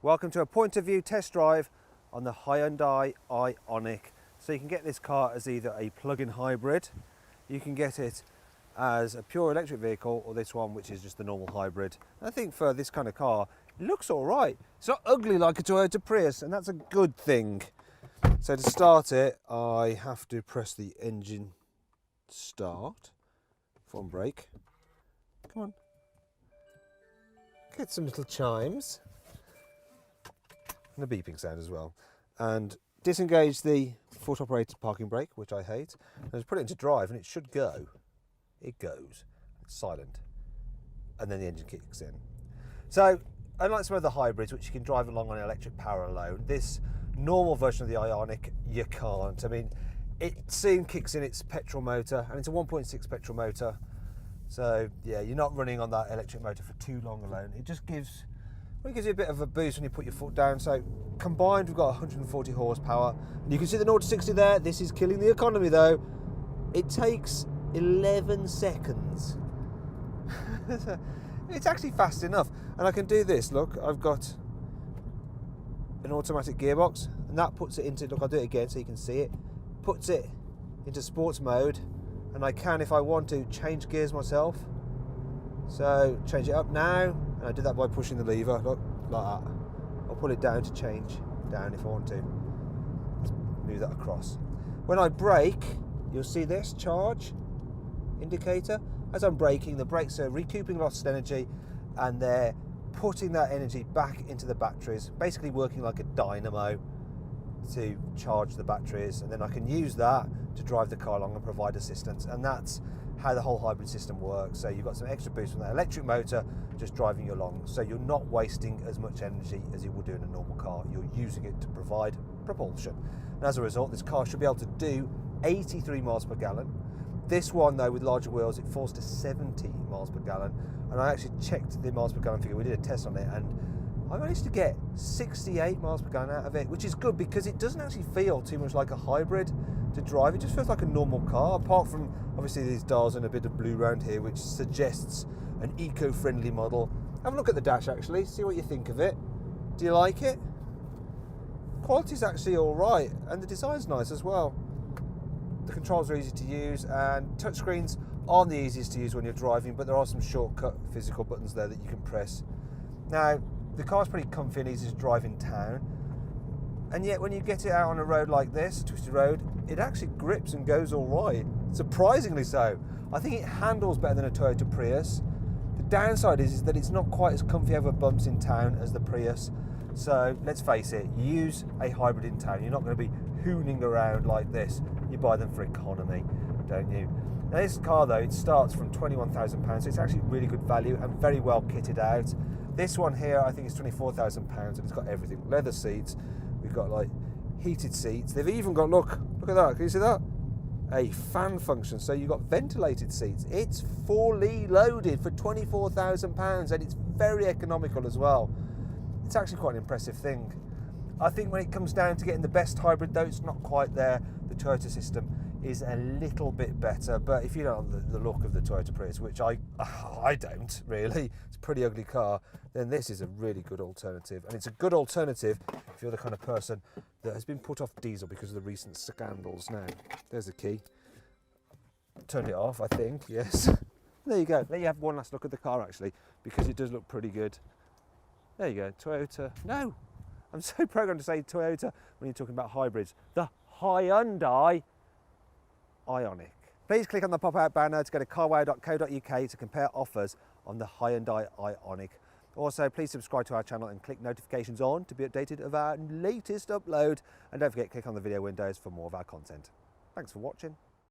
Welcome to a point of view test drive on the Hyundai Ioniq. So you can get this car as either a plug-in hybrid, you can get it as a pure electric vehicle, or this one which is just the normal hybrid. And I think for this kind of car, it looks all right. It's not ugly like a Toyota Prius, and that's a good thing. So to start it, I have to press the engine start, foot and brake. Come on. Get some little chimes. And a beeping sound as well. And disengage the foot operated parking brake, which I hate. And just put it into drive and it should go. It goes. It's silent. And then the engine kicks in. So, unlike some of the hybrids, which you can drive along on electric power alone, this normal version of the Ioniq, you can't. I mean, it soon kicks in its petrol motor, and it's a 1.6 petrol motor. So, yeah, you're not running on that electric motor for too long alone. It just gives you a bit of a boost when you put your foot down. So combined, we've got 140 horsepower. And you can see the 0 to 60 there. This is killing the economy though. It takes 11 seconds. It's actually fast enough. And I can do this, look, I've got an automatic gearbox, and that puts it into, look, I'll do it again so you can see it, puts it into sports mode, and I can, if I want to, change gears myself. So change it up now, and I do that by pushing the lever, look, like that. I'll pull it down to change down if I want to. Let's move that across. When I brake, you'll see this charge indicator. As I'm braking, the brakes are recouping lost energy, and they're putting that energy back into the batteries, basically working like a dynamo to charge the batteries, and then I can use that to drive the car along and provide assistance. And that's how the whole hybrid system works. So you've got some extra boost from that electric motor just driving you along, so you're not wasting as much energy as you would do in a normal car. You're using it to provide propulsion, and as a result, this car should be able to do 83 miles per gallon. This one though, with larger wheels, it falls to 70 miles per gallon, and I actually checked the miles per gallon figure. We did a test on it, and I managed to get 68 miles per gallon out of it, which is good because it doesn't actually feel too much like a hybrid to drive. It just feels like a normal car, apart from obviously these dials and a bit of blue around here, which suggests an eco-friendly model. Have a look at the dash actually, see what you think of it. Do you like it? Quality's actually all right, and the design's nice as well. The controls are easy to use, and touchscreens aren't the easiest to use when you're driving, but there are some shortcut physical buttons there that you can press. Now, the car's pretty comfy and easy to drive in town, and yet when you get it out on a road like this, a twisted road, it actually grips and goes all right, surprisingly so. I think it handles better than a Toyota Prius. The downside is that it's not quite as comfy over bumps in town as the Prius. So let's face it, you use a hybrid in town, you're not going to be hooning around like this. You buy them for economy, don't you? Now this car though, it starts from £21,000, so it's actually really good value and very well kitted out. This one here, I think is £24,000, and it's got everything. Leather seats, we've got like heated seats. They've even got, look at that, can you see that? A fan function, so you've got ventilated seats. It's fully loaded for £24,000, and it's very economical as well. It's actually quite an impressive thing. I think when it comes down to getting the best hybrid though, it's not quite there. The Toyota system is a little bit better, but if you don't have the look of the Toyota Prius, which I don't really, it's a pretty ugly car, then this is a really good alternative. And it's a good alternative if you're the kind of person that has been put off diesel because of the recent scandals. Now, there's the key. Turned it off, I think, yes. There you go. Let you have one last look at the car actually, because it does look pretty good. There you go, Toyota. No, I'm so programmed to say Toyota when you're talking about hybrids. The Hyundai Ioniq. Please click on the pop-out banner to go to carwow.co.uk to compare offers on the Hyundai Ioniq. Also, please subscribe to our channel and click notifications on to be updated of our latest upload. And don't forget, click on the video windows for more of our content. Thanks for watching.